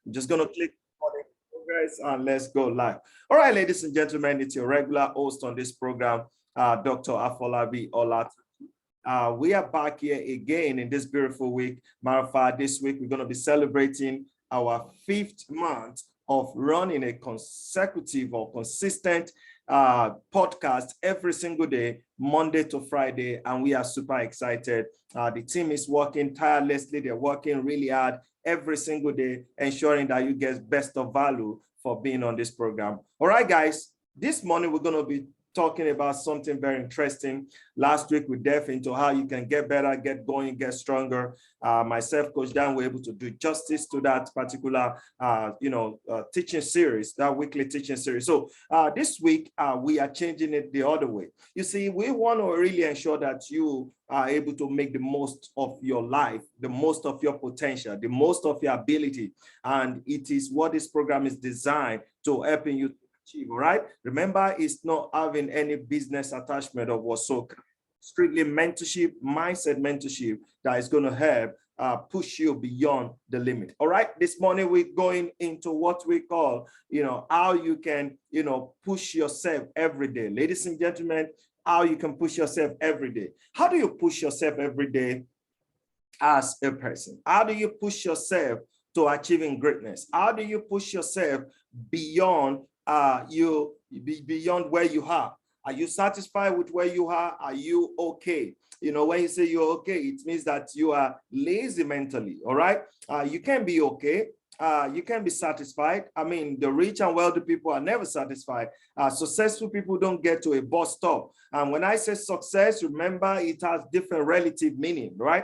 I'm just going to click on the progress and let's go live. All right, ladies and gentlemen, it's your regular host on this program, Dr. Afolabi Olatunji. We are back here again in this beautiful week. Matter of fact, this week we're going to be celebrating our 5th month of running a consecutive or consistent podcast every single day, Monday to Friday, and we are super excited. The team is working tirelessly. They're working really hard every single day, ensuring that you get best of value for being on this program. All right, guys, this morning we're going to be talking about something very interesting. Last week, we delved into how you can get better, get going, get stronger. Myself, Coach Dan, were able to do justice to that particular, teaching series, that weekly teaching series. So this week, we are changing it the other way. You see, we want to really ensure that you are able to make the most of your life, the most of your potential, the most of your ability. And it is what this program is designed to helping you achieve, all right? Remember, it's not having any business attachment or whatsoever. Strictly mentorship, mindset mentorship that is going to help push you beyond the limit. All right, this morning we're going into what we call, how you can, push yourself every day. Ladies and gentlemen, how you can push yourself every day. How do you push yourself every day as a person? How do you push yourself to achieving greatness? How do you push yourself beyond beyond where you are? Are you satisfied with where you are? Are you okay? When you say you're okay, it means that you are lazy mentally, all right? You can be okay. You can be satisfied. I mean, the rich and wealthy people are never satisfied. Successful people don't get to a bus stop. And when I say success, remember, it has different relative meaning, right?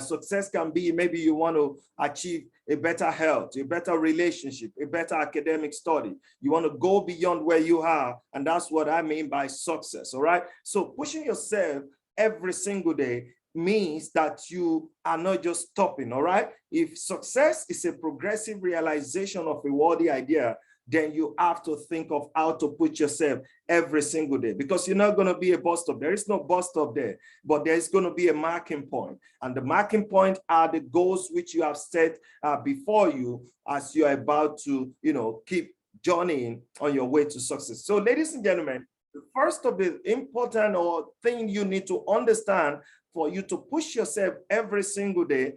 Success can be maybe you want to achieve a better health, a better relationship, a better academic study. You want to go beyond where you are. And that's what I mean by success, all right? So pushing yourself every single day means that you are not just stopping, all right? If success is a progressive realization of a worthy idea, then you have to think of how to put yourself every single day, because you're not going to be a bus stop. There is no bus stop there, but there's going to be a marking point. And the marking point are the goals which you have set before you as you're about to, keep journeying on your way to success. So ladies and gentlemen, the first of the important or thing you need to understand for you to push yourself every single day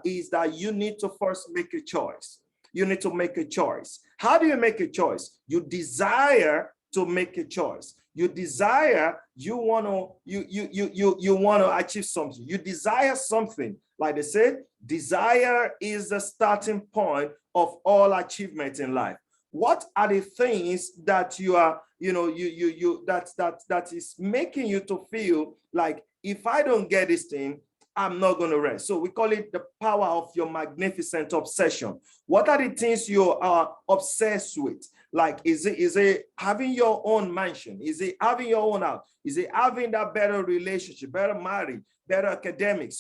is that you need to first make a choice. You need to make a choice. How do you make a choice? You desire to make a choice. You desire, you want to achieve something. You desire something. Like they said, desire is the starting point of all achievement in life. What are the things that you are, that is making you to feel like, if I don't get this thing, I'm not going to rest? So we call it the power of your magnificent obsession. What are the things you are obsessed with? Like, is it having your own mansion? Is it having your own house? Is it having that better relationship, better marriage, better academics?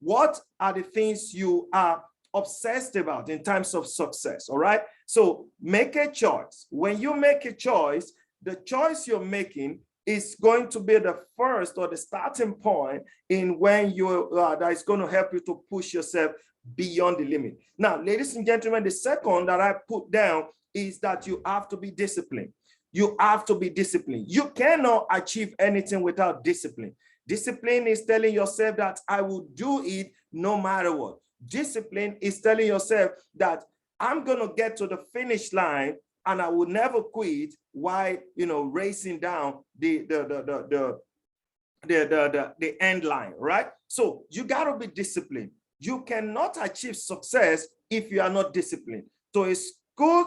What are the things you are obsessed about in terms of success? All right. So make a choice. When you make a choice, the choice you're making is going to be the first or the starting point in when that is going to help you to push yourself beyond the limit. Now, ladies and gentlemen, the second that I put down is that you have to be disciplined. You have to be disciplined. You cannot achieve anything without discipline. Discipline is telling yourself that I will do it no matter what. Discipline is telling yourself that I'm going to get to the finish line and I will never quit while, racing down the end line, right? So you got to be disciplined. You cannot achieve success if you are not disciplined. So it's good,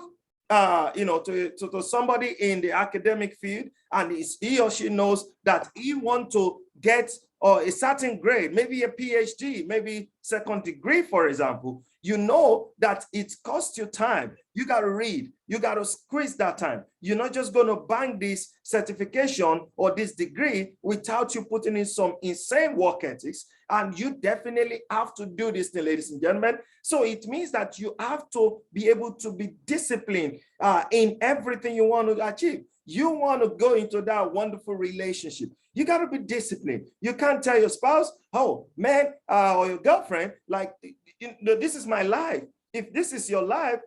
to somebody in the academic field, and he or she knows that he wants to get a certain grade, maybe a PhD, maybe second degree, for example. You know that it costs you time. You got to read. You got to squeeze that time. You're not just going to bang this certification or this degree without you putting in some insane work ethics. And you definitely have to do this, ladies and gentlemen. So it means that you have to be able to be disciplined in everything you want to achieve. You want to go into that wonderful relationship. You got to be disciplined. You can't tell your spouse, oh, man, or your girlfriend, like, this is my life. If this is your life,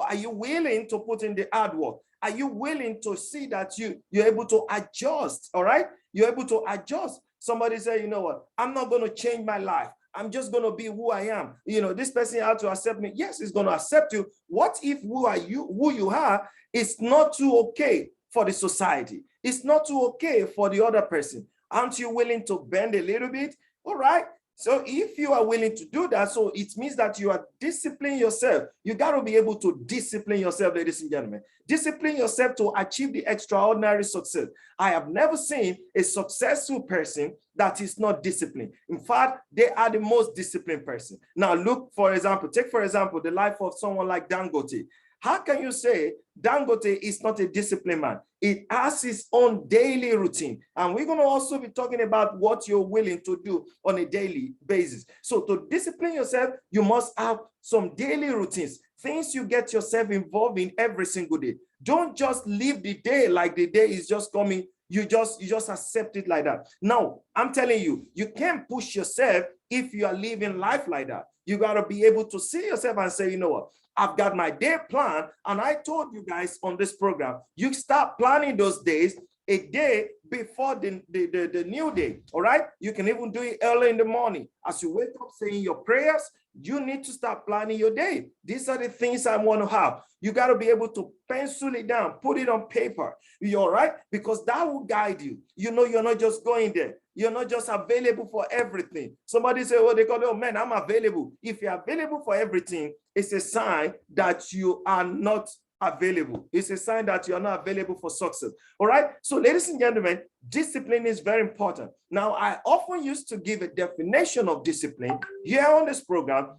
Are you willing to put in the hard work? Are you willing to see that you're able to adjust? All right, you're able to adjust. Somebody say, you know what, I'm not going to change my life. I'm just going to be who I am. You know, this person has to accept me. Yes, he's going to accept you. What if who you are is not too okay for the society? It's not too okay for the other person. Aren't you willing to bend a little bit? All right. So if you are willing to do that, so it means that you are disciplining yourself. You got to be able to discipline yourself, ladies and gentlemen. Discipline yourself to achieve the extraordinary success. I have never seen a successful person that is not disciplined. In fact, they are the most disciplined person. Now, take for example, the life of someone like Dangote. How can you say Dangote is not a disciplined man? It has its own daily routine. And we're going to also be talking about what you're willing to do on a daily basis. So to discipline yourself, you must have some daily routines, things you get yourself involved in every single day. Don't just live the day like the day is just coming. You just accept it like that. No, I'm telling you, you can't push yourself if you are living life like that. You got to be able to see yourself and say, you know what? I've got my day planned, and I told you guys on this program, you start planning those days a day before the new day. All right, you can even do it early in the morning as you wake up saying your prayers. You need to start planning your day. These are the things I want to have. You got to be able to pencil it down, put it on paper. You all right? Because that will guide you. You know, you're not just going there. You're not just available for everything. Somebody say, oh, they call it, oh man, I'm available. If you're available for everything, it's a sign that you are not available. It's a sign that you are not available for success. All right. So ladies and gentlemen, discipline is very important. Now, I often used to give a definition of discipline here on this program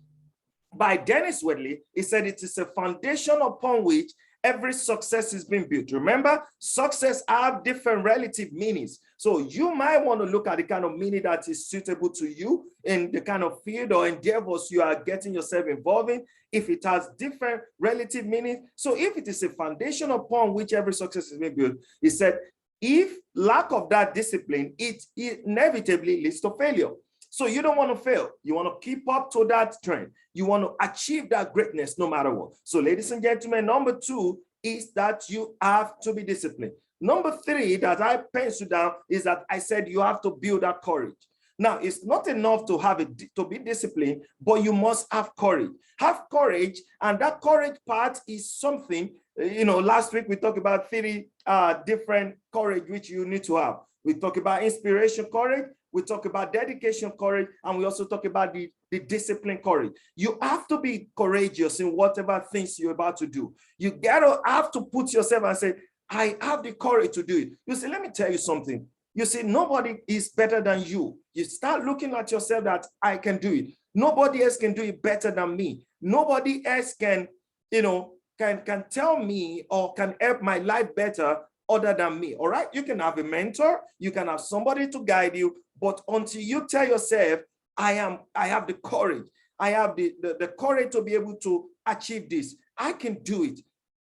by Dennis Wedley. He said it is a foundation upon which every success is being built. Remember, success have different relative meanings. So you might want to look at the kind of meaning that is suitable to you in the kind of field or endeavors you are getting yourself involved in, if it has different relative meanings. So if it is a foundation upon which every success is being built, he said, if lack of that discipline, it inevitably leads to failure. So you don't want to fail. You want to keep up to that trend. You want to achieve that greatness no matter what. So ladies and gentlemen, number 2 is that you have to be disciplined. Number 3 that I penciled down is that I said you have to build that courage. Now, it's not enough to be disciplined, but you must have courage. Have courage, and that courage part is something, you know, last week we talked about 3 different courage which you need to have. We talk about inspiration courage, we talk about dedication courage, and we also talk about the discipline courage. You have to be courageous in whatever things you're about to do. You have to put yourself and say, I have the courage to do it. You see, let me tell you something. You see, nobody is better than you. You start looking at yourself that I can do it. Nobody else can do it better than me. Nobody else can, you know, can tell me or can help my life better other than me. All right. You can have a mentor, you can have somebody to guide you, but until you tell yourself, I have the courage, I have the courage to be able to achieve this. I can do it.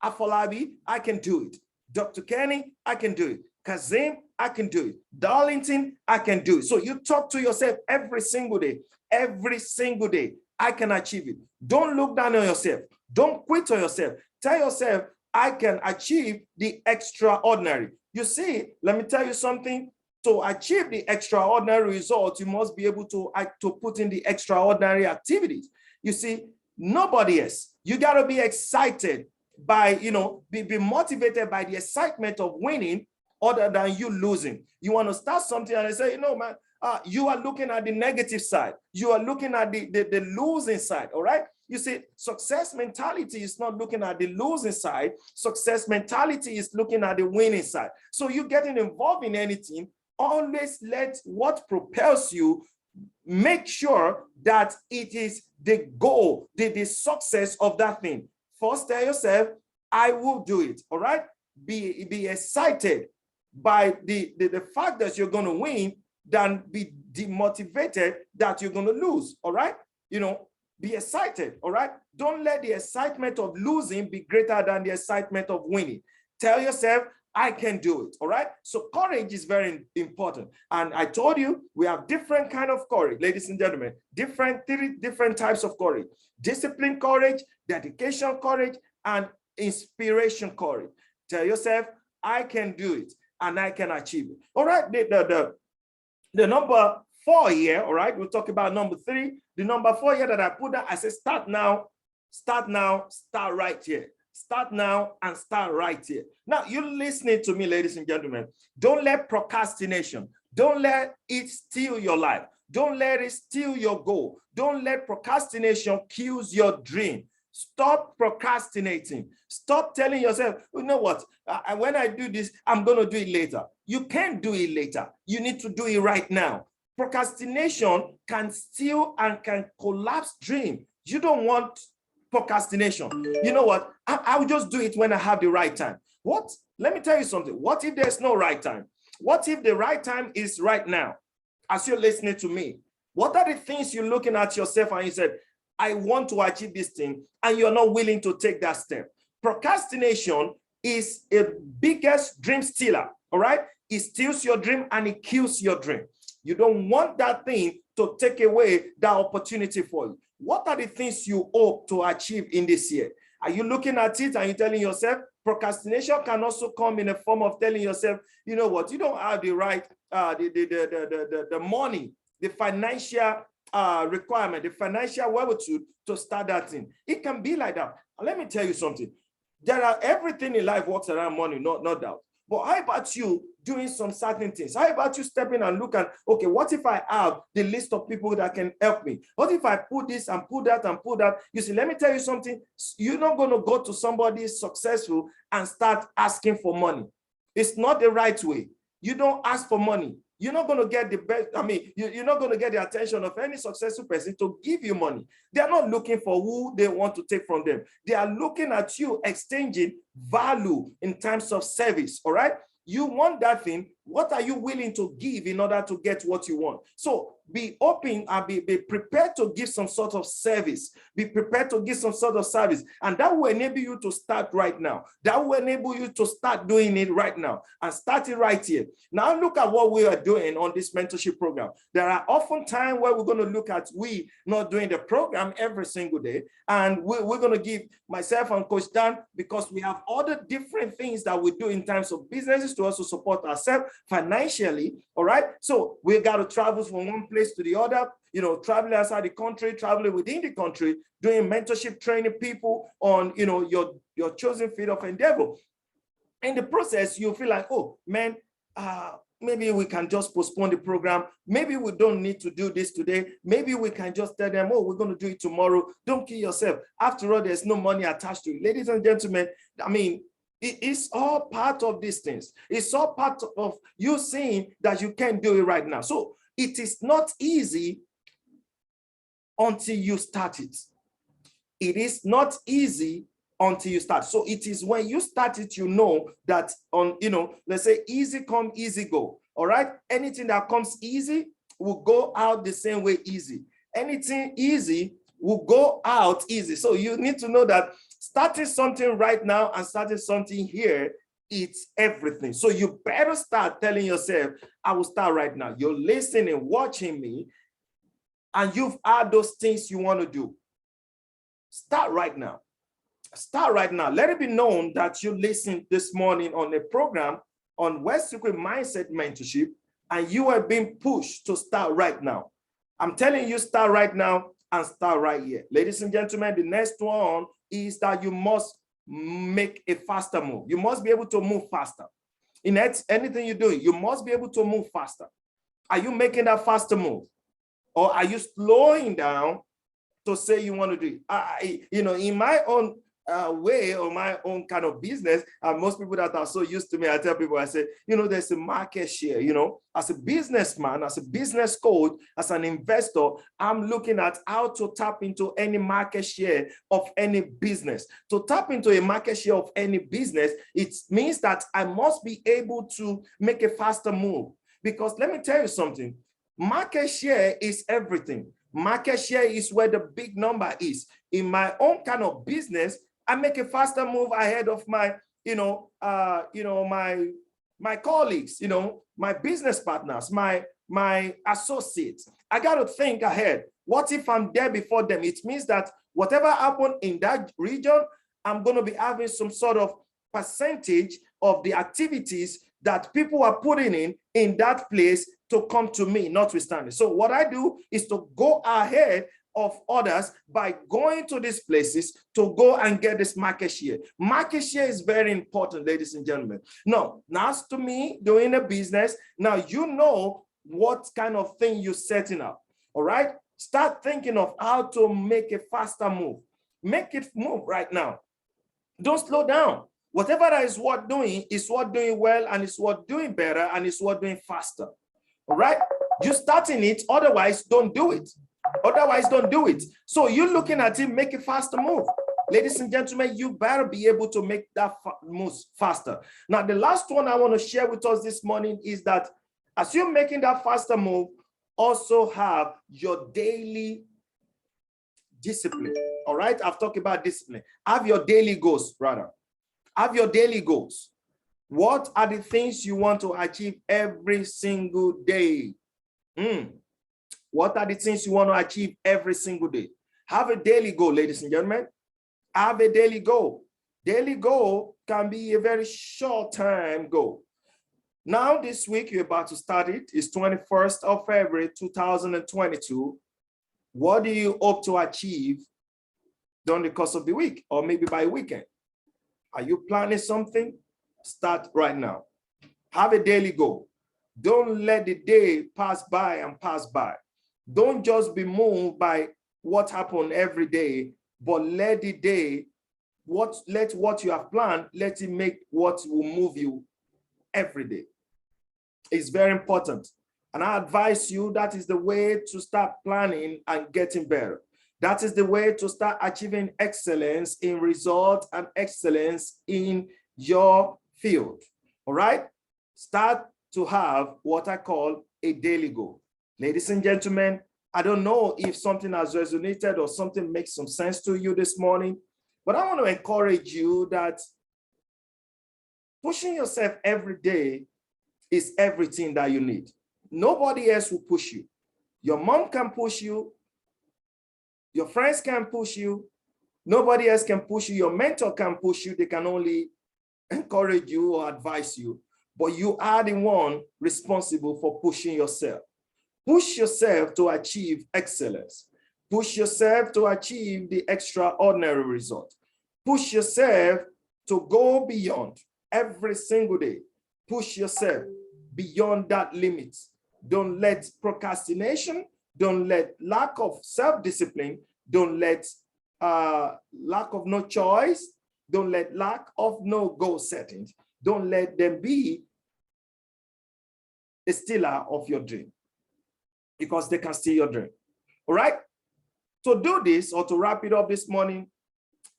Afolabi, I can do it. Dr. Kenny, I can do it. Kazim, I can do it. Darlington, I can do it. So you talk to yourself every single day, I can achieve it. Don't look down on yourself. Don't quit on yourself. Tell yourself, I can achieve the extraordinary. You see, let me tell you something. To achieve the extraordinary results, you must be able to put in the extraordinary activities. You see, nobody else. You got to be excited by, you know, be motivated by the excitement of winning other than you losing. You want to start something and they say, you know, man, you are looking at the negative side. You are looking at the losing side, all right? You see, success mentality is not looking at the losing side. Success mentality is looking at the winning side. So you getting involved in anything, always let what propels you, make sure that it is the goal, the success of that thing. First, tell yourself, I will do it, all right? Be excited by the fact that you're going to win than be demotivated that you're going to lose, all right? You know, be excited, all right? Don't let the excitement of losing be greater than the excitement of winning. Tell yourself, I can do it, all right? So courage is very important. And I told you, we have different kind of courage, ladies and gentlemen, three different types of courage: discipline courage, dedication courage, and inspiration courage. Tell yourself, I can do it and I can achieve it. All right, the number 4 here, all right, we'll talk about number 3. The number 4 here that I put down, I said start now, start right here. Start now and start right here. Now, you're listening to me, ladies and gentlemen. Don't let procrastination, don't let it steal your life. Don't let it steal your goal. Don't let procrastination kill your dream. Stop procrastinating. Stop telling yourself, you know what, when I do this, I'm going to do it later. You can't do it later. You need to do it right now. Procrastination can steal and can collapse dream. You don't want procrastination. You know what? I will just do it when I have the right time. What? Let me tell you something. What if there's no right time? What if the right time is right now? As you're listening to me, what are the things you're looking at yourself and you said, I want to achieve this thing, and you're not willing to take that step? Procrastination is a biggest dream stealer, all right? It steals your dream and it kills your dream. You don't want that thing to take away that opportunity for you. What are the things you hope to achieve in this year? Are you looking at it and you're telling yourself? Procrastination can also come in a form of telling yourself, you know what, you don't have the right, the money, the financial requirement, the financial wherewithal to start that thing. It can be like that. And let me tell you something. Everything in life works around money, no doubt. But how about you doing some certain things? How about you stepping and look at, okay, what if I have the list of people that can help me? What if I put this and put that and put that? You see, let me tell you something. You're not going to go to somebody successful and start asking for money. It's not the right way. You don't ask for money. You're not going to get the best. I mean, you're not going to get the attention of any successful person to give you money. They're not looking for who they want to take from them. They are looking at you exchanging value in terms of service. All right. You want that thing. What are you willing to give in order to get what you want? So be open and be prepared to give some sort of service. Be prepared to give some sort of service. And that will enable you to start right now. That will enable you to start doing it right now and start it right here. Now look at what we are doing on this mentorship program. There are often times where we're going to look at we not doing the program every single day. And we're going to give myself and Coach Dan, because we have other different things that we do in terms of businesses to also support ourselves financially. All right. So we got to travel from one place to the other, you know, traveling outside the country, traveling within the country, doing mentorship, training people on, you know, your chosen field of endeavor. In the process, you feel like, oh man, maybe we can just postpone the program. Maybe we don't need to do this today. Maybe we can just tell them, oh, we're going to do it tomorrow. Don't kill yourself. After all, there's no money attached to it. Ladies and gentlemen, I mean, it's all part of these things. It's all part of you saying that you can't do it right now. So it is not easy until you start it. It is not easy until you start. So it is when you start it, you know that on, you know, let's say easy come, easy go. All right. Anything that comes easy will go out the same way easy. Anything easy will go out easy. So you need to know that starting something right now and starting something here, it's everything. So you better start telling yourself, I will start right now. You're listening, watching me, and you've had those things you want to do. Start right now. Start right now. Let it be known that you listened this morning on a program on Wealth Secrets Mindset Mentorship, and you are being pushed to start right now. I'm telling you, start right now and start right here. Ladies and gentlemen, the next one is that you must make a faster move. You must be able to move faster. In anything you're doing, you must be able to move faster. Are you making that faster move? Or are you slowing down to say you want to do it? You know, in my own way or my own kind of business, most people that are so used to me, I tell people, I say, you know, there's a market share. You know, as a businessman, as a business coach, as an investor, I'm looking at how to tap into any market share of any business. To tap into a market share of any business, it means that I must be able to make a faster move. Because let me tell you something, market share is everything. Market share is where the big number is. In my own kind of business, I make a faster move ahead of my, my colleagues, you know, my business partners, my associates. I got to think ahead. What if I'm there before them? It means that whatever happened in that region, I'm going to be having some sort of percentage of the activities that people are putting in that place to come to me, notwithstanding. So what I do is to go ahead of others by going to these places to go and get this market share. Market share is very important, ladies and gentlemen. Now, as to me doing a business, now you know what kind of thing you're setting up. All right, start thinking of how to make a faster move. Make it move right now. Don't slow down. Whatever that is worth doing is worth doing well, and it's worth doing better, and it's worth doing faster. All right, you're starting it, otherwise don't do it. Otherwise don't do it. So you're looking at it, make a faster move. Ladies and gentlemen, you better be able to make that move faster. Now, the last one I want to share with us this morning is that as you're making that faster move, also have your daily discipline. All right, I've talked about discipline. Have your daily goals, rather. Have your daily goals. What are the things you want to achieve every single day? What are the things you want to achieve every single day? Have a daily goal, ladies and gentlemen. Have a daily goal. Daily goal can be a very short time goal. Now, this week, you're about to start it. It's 21st of February, 2022. What do you hope to achieve during the course of the week, or maybe by weekend? Are you planning something? Start right now. Have a daily goal. Don't let the day pass by and pass by. Don't just be moved by what happened every day, but let the day, let what you have planned, let it make what will move you every day. It's very important. And I advise you, that is the way to start planning and getting better. That is the way to start achieving excellence in results and excellence in your field. All right? Start to have what I call a daily goal. Ladies and gentlemen, I don't know if something has resonated or something makes some sense to you this morning, but I want to encourage you that pushing yourself every day is everything that you need. Nobody else will push you. Your mom can push you. Your friends can push you. Nobody else can push you. Your mentor can push you. They can only encourage you or advise you. But you are the one responsible for pushing yourself. Push yourself to achieve excellence. Push yourself to achieve the extraordinary result. Push yourself to go beyond every single day. Push yourself beyond that limit. Don't let procrastination, don't let lack of self-discipline, don't let lack of no choice, don't let lack of no goal settings, don't let them be a stealer of your dream, because they can steal your dream. All right? To do this, or to wrap it up this morning,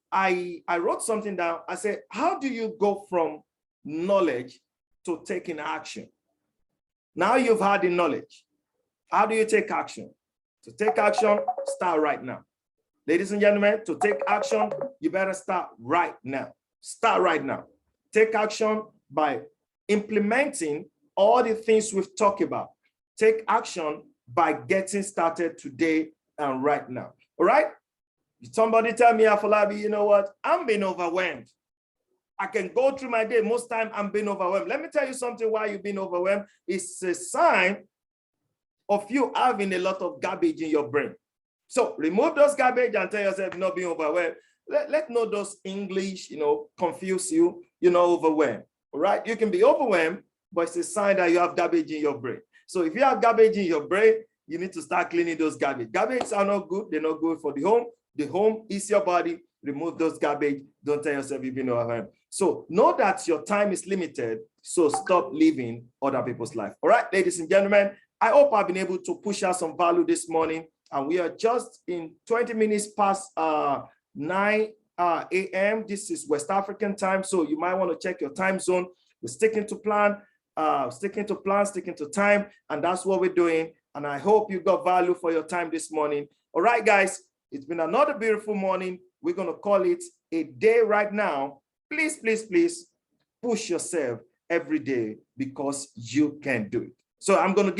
I wrote something down. I said, how do you go from knowledge to taking action? Now you've had the knowledge. How do you take action? To take action, start right now. Ladies and gentlemen, to take action, you better start right now. Start right now. Take action by implementing all the things we've talked about. Take action by getting started today and right now. All right? Somebody tell me, Afolabi, you know what? I'm being overwhelmed. I can go through my day. Most time I'm being overwhelmed. Let me tell you something why you've been overwhelmed. It's a sign of you having a lot of garbage in your brain. So remove those garbage and tell yourself not being overwhelmed. Let not those English, confuse you, overwhelmed. All right? You can be overwhelmed, but it's a sign that you have garbage in your brain. So if you have garbage in your brain, you need to start cleaning those garbage. Garbage are not good. They're not good for the home. The home is your body. Remove those garbage. Don't tell yourself you've been overwhelmed. So know that your time is limited. So stop living other people's life. All right, ladies and gentlemen, I hope I've been able to push out some value this morning. And we are just in 20 minutes past 9 a.m. This is West African time. So you might want to check your time zone. We're sticking to plan, sticking to time. And that's what we're doing. And I hope you got value for your time this morning. All right, guys, it's been another beautiful morning. We're going to call it a day right now. Please, please, please push yourself every day, because you can do it. So I'm going to give